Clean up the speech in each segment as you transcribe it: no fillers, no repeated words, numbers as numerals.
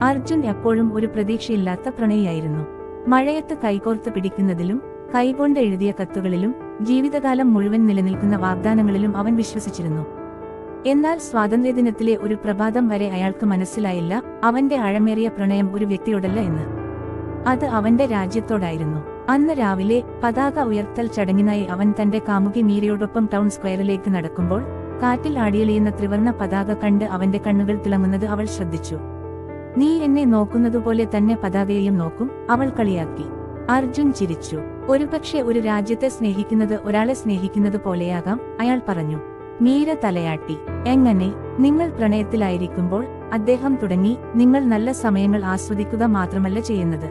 അർജുൻ എപ്പോഴും ഒരു പ്രതീക്ഷയില്ലാത്ത പ്രണയിയായിരുന്നു. മഴയത്ത് കൈകോർത്ത് പിടിക്കുന്നതിലും കൈകൊണ്ട് എഴുതിയ കത്തുകളിലും ജീവിതകാലം മുഴുവൻ നിലനിൽക്കുന്ന വാഗ്ദാനങ്ങളിലും അവൻ വിശ്വസിച്ചിരുന്നു. എന്നാൽ സ്വാതന്ത്ര്യദിനത്തിലെ ഒരു പ്രഭാതം വരെ അയാൾക്ക് മനസ്സിലായില്ല അവന്റെ ആഴമേറിയ പ്രണയം ഒരു വ്യക്തിയോടല്ല എന്ന്. അത് അവന്റെ രാജ്യത്തോടായിരുന്നു. അന്ന് രാവിലെ പതാക ഉയർത്തൽ ചടങ്ങിനായി അവൻ തന്റെ കാമുകി മീരയോടൊപ്പം ടൗൺ സ്ക്വയറിലേക്ക് നടക്കുമ്പോൾ കാറ്റിൽ ആടിയലിയുന്ന ത്രിവർണ പതാക കണ്ട് അവന്റെ കണ്ണുകൾ തിളങ്ങുന്നത് അവൾ ശ്രദ്ധിച്ചു. "നീ എന്നെ നോക്കുന്നതുപോലെ തന്നെ പതാകയെയും നോക്കും," അവൾ കളിയാക്കി. അർജുൻ ചിരിച്ചു. "ഒരുപക്ഷെ ഒരു രാജ്യത്തെ സ്നേഹിക്കുന്നത് ഒരാളെ സ്നേഹിക്കുന്നത് പോലെയാകാം," അയാൾ പറഞ്ഞു. മീര തലയാട്ടി. "എങ്ങനെ?" "നിങ്ങൾ പ്രണയത്തിലായിരിക്കുമ്പോൾ," അദ്ദേഹം തുടങ്ങി, "നിങ്ങൾ നല്ല സമയങ്ങൾ ആസ്വദിക്കുക മാത്രമല്ല ചെയ്യുന്നത്.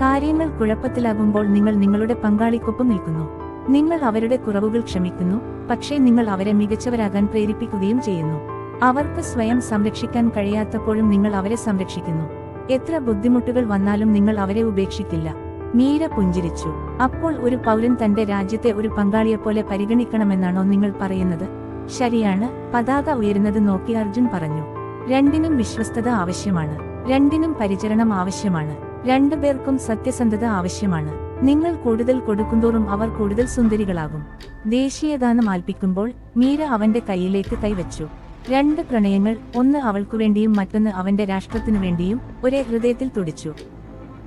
കാര്യങ്ങൾ കുഴപ്പത്തിലാകുമ്പോൾ നിങ്ങൾ നിങ്ങളുടെ പങ്കാളിക്കൊപ്പം നിൽക്കുന്നു. നിങ്ങൾ അവരുടെ കുറവുകൾ ക്ഷമിക്കുന്നു, പക്ഷേ നിങ്ങൾ അവരെ മികച്ചവരാകാൻ പ്രേരിപ്പിക്കുകയും ചെയ്യുന്നു. അവർക്ക് സ്വയം സംരക്ഷിക്കാൻ കഴിയാത്തപ്പോഴും നിങ്ങൾ അവരെ സംരക്ഷിക്കുന്നു. എത്ര ബുദ്ധിമുട്ടുകൾ വന്നാലും നിങ്ങൾ അവരെ ഉപേക്ഷിക്കില്ല." മീര പുഞ്ചിരിച്ചു. "അപ്പോൾ ഒരു പൗരൻ തന്റെ രാജ്യത്തെ ഒരു പങ്കാളിയെപ്പോലെ പരിഗണിക്കണമെന്നാണോ നിങ്ങൾ പറയുന്നത്?" "ശരിയാണ്," പതാക ഉയരുന്നത് നോക്കി അർജുൻ പറഞ്ഞു. "രണ്ടിനും വിശ്വസ്തത ആവശ്യമാണ്. രണ്ടിനും പരിചരണം ആവശ്യമാണ്. രണ്ടുപേർക്കും സത്യസന്ധത ആവശ്യമാണ്. നിങ്ങൾ കൂടുതൽ കൊടുക്കുന്തോറും അവർ കൂടുതൽ സുന്ദരികളാകും." ദേശീയഗാനം ആൽപ്പിക്കുമ്പോൾ മീര അവന്റെ കൈയിലേക്ക് കൈവച്ചു. രണ്ട് പ്രണയങ്ങൾ, ഒന്ന് അവൾക്കുവേണ്ടിയും മറ്റൊന്ന് അവന്റെ രാഷ്ട്രത്തിനു വേണ്ടിയും, ഒരേ ഹൃദയത്തിൽ തുടിച്ചു.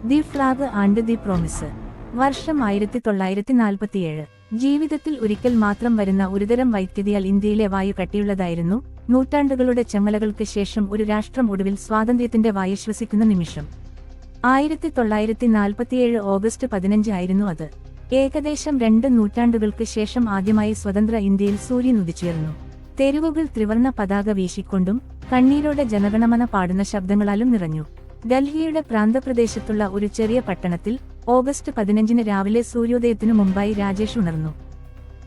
The flag and the promise. വർഷം 1947. ജീവിതത്തിൽ ഒരിക്കൽ മാത്രം വരുന്ന ഒരുതരം വൈദ്യുതിയാൽ ഇന്ത്യയിലെ വായു കട്ടിയുള്ളതായിരുന്നു. നൂറ്റാണ്ടുകളുടെ ചങ്ങലകൾക്ക് ശേഷം ഒരു രാഷ്ട്രം ഒടുവിൽ സ്വാതന്ത്ര്യത്തിന്റെ വായു ശ്വസിക്കുന്ന നിമിഷം. 1947 ഓഗസ്റ്റ് 15 ആയിരുന്നു അത്. ഏകദേശം 2 നൂറ്റാണ്ടുകൾക്ക് ശേഷം ആദ്യമായി സ്വതന്ത്ര ഇന്ത്യയിൽ സൂര്യൻ ഉദിച്ചുയർന്നു. തെരുവുകൾ ത്രിവർണ പതാക വീശിക്കൊണ്ടും കണ്ണീരോടെ ജനഗണമന പാടുന്ന ശബ്ദങ്ങളാലും നിറഞ്ഞു. ഡൽഹിയുടെ പ്രാന്തപ്രദേശത്തുള്ള ഒരു ചെറിയ പട്ടണത്തിൽ ഓഗസ്റ്റ് 15 രാവിലെ സൂര്യോദയത്തിനു മുമ്പായി രാജേഷ് ഉണർന്നു.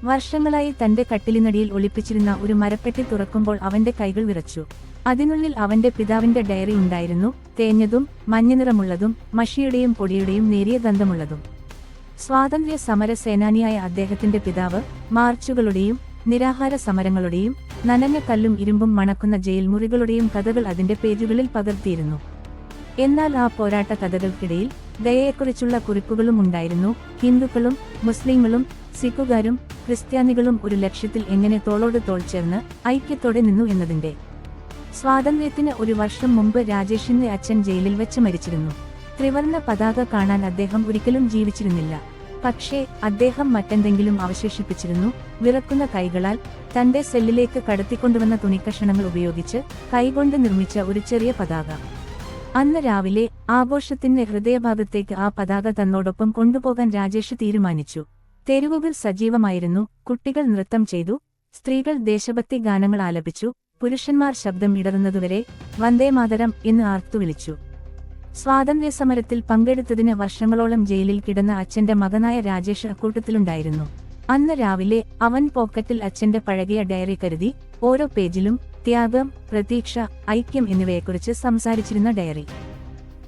വർഷങ്ങളായി തന്റെ കട്ടിലിനടിയിൽ ഒളിപ്പിച്ചിരുന്ന ഒരു മരപ്പെട്ടി തുറക്കുമ്പോൾ അവന്റെ കൈകൾ വിറച്ചു. അതിനുള്ളിൽ അവന്റെ പിതാവിന്റെ ഡയറി ഉണ്ടായിരുന്നു. തേഞ്ഞതും മഞ്ഞനിറമുള്ളതും മഷിയുടെയും പൊടിയുടെയും നേരിയ ഗന്ധമുള്ളതും. സ്വാതന്ത്ര്യ സമര സേനാനിയായ അദ്ദേഹത്തിന്റെ പിതാവ് മാർച്ചുകളുടെയും നിരാഹാര സമരങ്ങളുടെയും നനഞ്ഞ കല്ലും ഇരുമ്പും മണക്കുന്ന ജയിൽ മുറികളുടെയും കഥകൾ അതിന്റെ പേജുകളിൽ പകർത്തിയിരുന്നു. എന്നാൽ ആ പോരാട്ട കഥകൾക്കിടയിൽ ദയയെക്കുറിച്ചുള്ള കുറിപ്പുകളും ഉണ്ടായിരുന്നു. ഹിന്ദുക്കളും മുസ്ലിങ്ങളും സിഖുകാരും ക്രിസ്ത്യാനികളും ഒരു ലക്ഷ്യത്തിൽ എങ്ങനെ തോളോട് തോൾ ചേർന്ന് ഐക്യത്തോടെ നിന്നു എന്നതിന്റെ. സ്വാതന്ത്ര്യത്തിന് ഒരു വർഷം മുമ്പ് രാജേഷിന്റെ അച്ഛൻ ജയിലിൽ വെച്ച് മരിച്ചിരുന്നു. ത്രിവർണ പതാക കാണാൻ അദ്ദേഹം ഒരിക്കലും ജീവിച്ചിരുന്നില്ല. പക്ഷേ അദ്ദേഹം മറ്റെന്തെങ്കിലും അവശേഷിപ്പിച്ചിരുന്നു. വിറക്കുന്ന കൈകളാൽ തന്റെ സെല്ലിലേക്ക് കടത്തിക്കൊണ്ടുവന്ന തുണിക്കഷണങ്ങൾ ഉപയോഗിച്ച് കൈകൊണ്ട് നിർമ്മിച്ച ഒരു ചെറിയ പതാക. അന്ന് രാവിലെ ആഘോഷത്തിന്റെ ഹൃദയഭാഗത്തേക്ക് ആ പതാക തന്നോടൊപ്പം കൊണ്ടുപോകാൻ രാജേഷ് തീരുമാനിച്ചു. തെരുവുകൾ സജീവമായിരുന്നു. കുട്ടികൾ നൃത്തം ചെയ്തു, സ്ത്രീകൾ ദേശഭക്തി ഗാനങ്ങൾ ആലപിച്ചു, പുരുഷന്മാർ ശബ്ദം ഇടറുന്നതുവരെ വന്ദേമാതരം എന്ന് ആർത്തുവിളിച്ചു. സ്വാതന്ത്ര്യസമരത്തിൽ പങ്കെടുത്തതിന് വർഷങ്ങളോളം ജയിലിൽ കിടന്ന അച്ഛന്റെ മകനായ രാജേഷ് അക്കൂട്ടത്തിലുണ്ടായിരുന്നു. അന്ന് രാവിലെ അവൻ പോക്കറ്റിൽ അച്ഛന്റെ പഴകിയ ഡയറി കരുതി. ഓരോ പേജിലും ത്യാഗം, പ്രതീക്ഷ, ഐക്യം എന്നിവയെക്കുറിച്ച് സംസാരിച്ചിരുന്ന ഡയറി.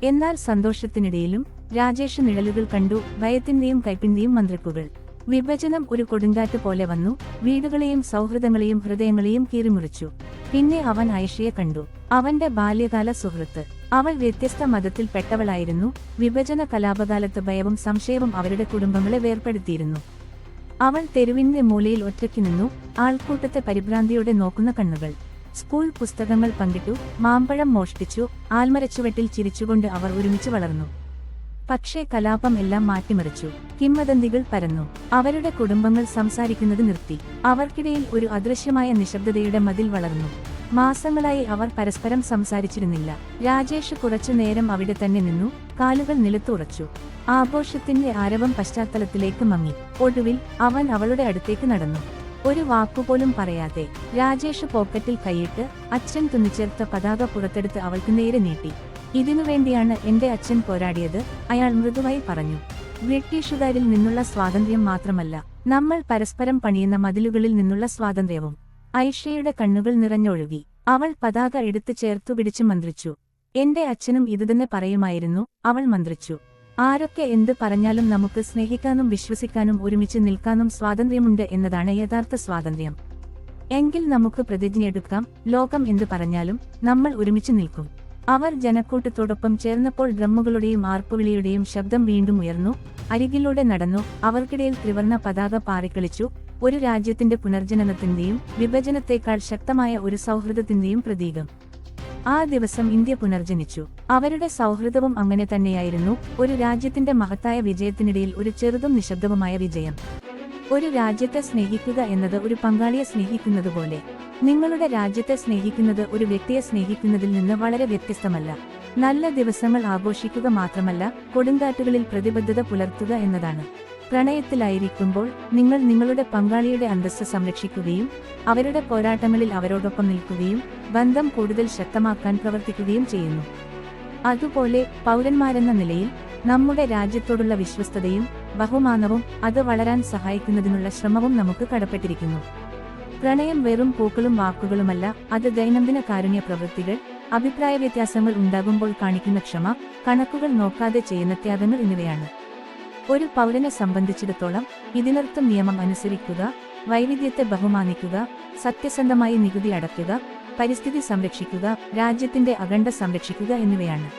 എന്നാൽ സന്തോഷത്തിനിടയിലും രാജേഷ് നിഴലുകൾ കണ്ടു. ഭയത്തിന്റെയും കൈപ്പിന്റെയും മന്ത്രിപ്പുകൾ. വിഭജനം ഒരു കൊടുങ്കാറ്റ് പോലെ വന്നു. വീടുകളെയും സൗഹൃദങ്ങളെയും ഹൃദയങ്ങളെയും കീറിമുറിച്ചു. പിന്നെ അവൻ ആയിഷയെ കണ്ടു. അവന്റെ ബാല്യകാല സുഹൃത്ത്. അവൾ വ്യത്യസ്ത മതത്തിൽ പെട്ടവളായിരുന്നു. വിഭജന കലാപകാലത്ത് ഭയവും സംശയവും അവരുടെ കുടുംബങ്ങളെ വേർപെടുത്തിയിരുന്നു. അവൾ തെരുവിന്റെ മൂലയിൽ ഒറ്റയ്ക്ക് നിന്നു. ആൾക്കൂട്ടത്തെ പരിഭ്രാന്തിയോടെ നോക്കുന്ന കണ്ണുകൾ. സ്കൂൾ പുസ്തകങ്ങൾ പങ്കിട്ടു, മാമ്പഴം മോഷ്ടിച്ചു, ആൽമരച്ചുവട്ടിൽ ചിരിച്ചുകൊണ്ട് അവർ ഒരുമിച്ച് വളർന്നു. പക്ഷേ കലാപം എല്ലാം മാറ്റിമറിച്ചു. കിംവദന്തികൾ പരന്നു. അവരുടെ കുടുംബങ്ങൾ സംസാരിക്കുന്നത് നിർത്തി. അവർക്കിടയിൽ ഒരു അദൃശ്യമായ നിശബ്ദതയുടെ മതിൽ വളർന്നു. മാസങ്ങളായി അവർ പരസ്പരം സംസാരിച്ചിരുന്നില്ല. രാജേഷ് കുറച്ചു നേരം അവിടെ തന്നെ നിന്നു. കാലുകൾ നിലത്തുറച്ചു. ആഘോഷത്തിന്റെ ആരവം പശ്ചാത്തലത്തിലേക്ക് മങ്ങി. ഒടുവിൽ അവൻ അവളുടെ അടുത്തേക്ക് നടന്നു. ഒരു വാക്കുപോലും പറയാതെ രാജേഷ് പോക്കറ്റിൽ കൈയിട്ട് അച്ഛൻ തുന്നിച്ചേർത്ത പതാക പുറത്തെടുത്ത് അവൾക്ക് നേരെ നീട്ടി. "ഇതിനുവേണ്ടിയാണ് എന്റെ അച്ഛൻ പോരാടിയത്," അയാൾ മൃദുവായി പറഞ്ഞു. "ബ്രിട്ടീഷുകാരിൽ നിന്നുള്ള സ്വാതന്ത്ര്യം മാത്രമല്ല, നമ്മൾ പരസ്പരം പണിയുന്ന മതിലുകളിൽ നിന്നുള്ള സ്വാതന്ത്ര്യവും." ഐഷയുടെ കണ്ണുകൾ നിറഞ്ഞൊഴുകി. അവൾ പതാക എടുത്ത് ചേർത്തുപിടിച്ച് മന്ത്രിച്ചു. "എന്റെ അച്ഛനും ഇതുതന്നെ പറയുമായിരുന്നു," അവൾ മന്ത്രിച്ചു. "ആരൊക്കെ എന്ത് പറഞ്ഞാലും നമുക്ക് സ്നേഹിക്കാനും വിശ്വസിക്കാനും ഒരുമിച്ച് നിൽക്കാനും സ്വാതന്ത്ര്യമുണ്ട് എന്നതാണ് യഥാർത്ഥ സ്വാതന്ത്ര്യം. എങ്കിൽ നമുക്ക് പ്രതിജ്ഞയെടുക്കാം, ലോകം എന്ത് പറഞ്ഞാലും നമ്മൾ ഒരുമിച്ച് നിൽക്കും." അവർ ജനക്കൂട്ടത്തോടൊപ്പം ചേർന്നപ്പോൾ ഡ്രമ്മുകളുടെയും ആർപ്പുവിളിയുടെയും ശബ്ദം വീണ്ടും ഉയർന്നു. അരികിലൂടെ നടന്നു. അവർക്കിടയിൽ ത്രിവർണ പതാക പാറിക്കളിച്ചു. ഒരു രാജ്യത്തിന്റെ പുനർജനനത്തിന്റെയും വിഭജനത്തേക്കാൾ ശക്തമായ ഒരു സൗഹൃദത്തിന്റെയും പ്രതീകം. ആ ദിവസം ഇന്ത്യ പുനർജനിച്ചു. അവരുടെ സൗഹൃദവും അങ്ങനെ തന്നെയായിരുന്നു. ഒരു രാജ്യത്തിന്റെ മഹത്തായ വിജയത്തിനിടയിൽ ഒരു ചെറുതും നിശബ്ദവുമായ വിജയം. ഒരു രാജ്യത്തെ സ്നേഹിക്കുക എന്നത് ഒരു പങ്കാളിയെ സ്നേഹിക്കുന്നതുപോലെ. നിങ്ങളുടെ രാജ്യത്തെ സ്നേഹിക്കുന്നത് ഒരു വ്യക്തിയെ സ്നേഹിക്കുന്നതിൽ നിന്ന് വളരെ വ്യത്യസ്തമല്ല. നല്ല ദിവസങ്ങൾ ആഘോഷിക്കുക മാത്രമല്ല, കൊടുങ്കാറ്റുകളിൽ പ്രതിബദ്ധത പുലർത്തുക എന്നതാണ്. പ്രണയത്തിലായിരിക്കുമ്പോൾ നിങ്ങൾ നിങ്ങളുടെ പങ്കാളിയുടെ അന്തസ്സ് സംരക്ഷിക്കുകയും അവരുടെ പോരാട്ടങ്ങളിൽ അവരോടൊപ്പം നിൽക്കുകയും ബന്ധം കൂടുതൽ ശക്തമാക്കാൻ പ്രവർത്തിക്കുകയും ചെയ്യുന്നു. അതുപോലെ പൗരന്മാരെന്ന നിലയിൽ നമ്മുടെ രാജ്യത്തോടുള്ള വിശ്വസ്തതയും ബഹുമാനവും അത് വളരാൻ സഹായിക്കുന്നതിനുള്ള ശ്രമവും നമുക്ക് കടപ്പെട്ടിരിക്കുന്നു. പ്രണയം വെറും പൂക്കളും വാക്കുകളുമല്ല, അത് ദൈനംദിന കാരുണ്യ പ്രവൃത്തികൾ, അഭിപ്രായ വ്യത്യാസങ്ങൾ ഉണ്ടാകുമ്പോൾ കാണിക്കുന്ന ക്ഷമ, കണക്കുകൾ നോക്കാതെ ചെയ്യുന്ന ത്യാഗങ്ങൾ എന്നിവയാണ്. ഒരു പൗരനെ സംബന്ധിച്ചിടത്തോളം ഇതിനർത്ഥം നിയമം അനുസരിക്കുക, വൈവിധ്യത്തെ ബഹുമാനിക്കുക, സത്യസന്ധമായി നികുതി അടയ്ക്കുക, പരിസ്ഥിതി സംരക്ഷിക്കുക, രാജ്യത്തിന്റെ അഖണ്ഡ സംരക്ഷിക്കുക എന്നിവയാണ്.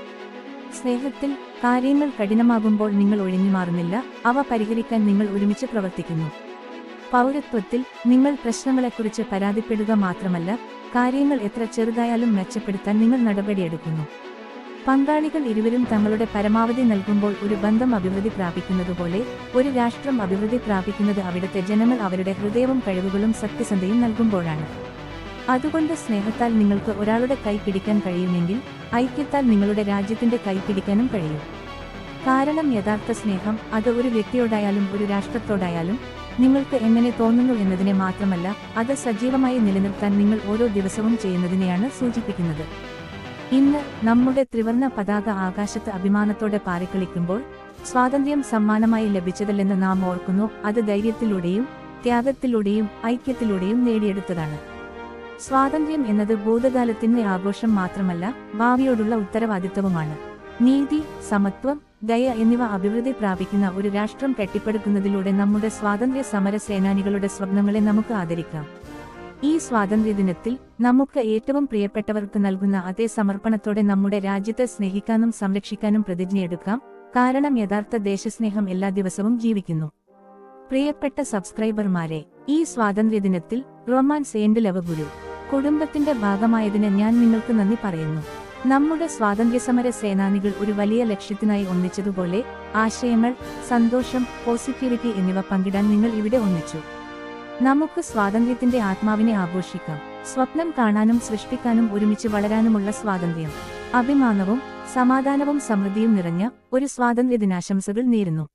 സ്നേഹത്തിൽ കാര്യങ്ങൾ കഠിനമാകുമ്പോൾ നിങ്ങൾ ഒഴിഞ്ഞുമാറുന്നില്ല, അവ പരിഹരിക്കാൻ നിങ്ങൾ ഒരുമിച്ച് പ്രവർത്തിക്കുന്നു. പൗരത്വത്തിൽ നിങ്ങൾ പ്രശ്നങ്ങളെക്കുറിച്ച് പരാതിപ്പെടുക മാത്രമല്ല, കാര്യങ്ങൾ എത്ര ചെറുതായാലും മെച്ചപ്പെടുത്താൻ നിങ്ങൾ നടപടിയെടുക്കുന്നു. പങ്കാളികൾ ഇരുവരും തങ്ങളുടെ പരമാവധി നൽകുമ്പോൾ ഒരു ബന്ധം അഭിവൃദ്ധി പ്രാപിക്കുന്നതുപോലെ ഒരു രാഷ്ട്രം അഭിവൃദ്ധി പ്രാപിക്കുന്നത് അവിടുത്തെ ജനങ്ങൾ അവരുടെ ഹൃദയവും കഴിവുകളും സത്യസന്ധതയും നൽകുമ്പോഴാണ്. അതുകൊണ്ട് സ്നേഹത്താൽ നിങ്ങൾക്ക് ഒരാളുടെ കൈ പിടിക്കാൻ കഴിയുമെങ്കിൽ ഐക്യത്താൽ നിങ്ങളുടെ രാജ്യത്തിന്റെ കൈ പിടിക്കാനും കഴിയും. കാരണം യഥാർത്ഥ സ്നേഹം അത് ഒരു വ്യക്തിയോടായാലും ഒരു രാഷ്ട്രത്തോടായാലും നിങ്ങൾക്ക് എങ്ങനെ തോന്നുന്നു എന്നതിനെ മാത്രമല്ല, അത് സജീവമായി നിലനിർത്താൻ നിങ്ങൾ ഓരോ ദിവസവും ചെയ്യുന്നതിനെയാണ് സൂചിപ്പിക്കുന്നത്. ഇന്ന് നമ്മുടെ ത്രിവർണ പതാക ആകാശത്ത് അഭിമാനത്തോടെ പാറിക്കളിക്കുമ്പോൾ സ്വാതന്ത്ര്യം സമ്മാനമായി ലഭിച്ചതല്ലെന്ന് നാം ഓർക്കുന്നു. അത് ധൈര്യത്തിലൂടെയും ത്യാഗത്തിലൂടെയും ഐക്യത്തിലൂടെയും നേടിയെടുത്തതാണ്. സ്വാതന്ത്ര്യം എന്നത് ഭൂതകാലത്തിന്റെ ആഘോഷം മാത്രമല്ല, ഭാവിയോടുള്ള ഉത്തരവാദിത്തവുമാണ്. നീതി, സമത്വം, ദയ എന്നിവ അഭിവൃദ്ധി പ്രാപിക്കുന്ന ഒരു രാഷ്ട്രം കെട്ടിപ്പടുക്കുന്നതിലൂടെ നമ്മുടെ സ്വാതന്ത്ര്യ സമര സേനാനികളുടെ സ്വപ്നങ്ങളെ നമുക്ക് ആദരിക്കാം. ഈ സ്വാതന്ത്ര്യദിനത്തിൽ നമുക്ക് ഏറ്റവും പ്രിയപ്പെട്ടവർക്ക് നൽകുന്ന അതേ സമർപ്പണത്തോടെ നമ്മുടെ രാജ്യത്തെ സ്നേഹിക്കാനും സംരക്ഷിക്കാനും പ്രതിജ്ഞയെടുക്കാം. കാരണം യഥാർത്ഥ ദേശസ്നേഹം എല്ലാ ദിവസവും ജീവിക്കുന്നു. പ്രിയപ്പെട്ട സബ്സ്ക്രൈബർമാരെ, ഈ സ്വാതന്ത്ര്യദിനത്തിൽ റൊമാൻസ് ആൻഡ് ലവ് ഗുരു കുടുംബത്തിന്റെ ഭാഗമായതിന് ഞാൻ നിങ്ങൾക്ക് നന്ദി പറയുന്നു. നമ്മുടെ സ്വാതന്ത്ര്യസമര സേനാനികൾ ഒരു വലിയ ലക്ഷ്യത്തിനായി ഒന്നിച്ചതുപോലെ ആശയങ്ങൾ, സന്തോഷം, പോസിറ്റിവിറ്റി എന്നിവ പങ്കിടാൻ നിങ്ങൾ ഇവിടെ ഒന്നിച്ചു. നമുക്ക് സ്വാതന്ത്ര്യത്തിന്റെ ആത്മാവിനെ ആഘോഷിക്കാം. സ്വപ്നം കാണാനും സൃഷ്ടിക്കാനും ഒരുമിച്ച് വളരാനുമുള്ള സ്വാതന്ത്ര്യം. അഭിമാനവും സമാധാനവും സമൃദ്ധിയും നിറഞ്ഞ ഒരു സ്വാതന്ത്ര്യദിനാശംസകൾ നേരുന്നു.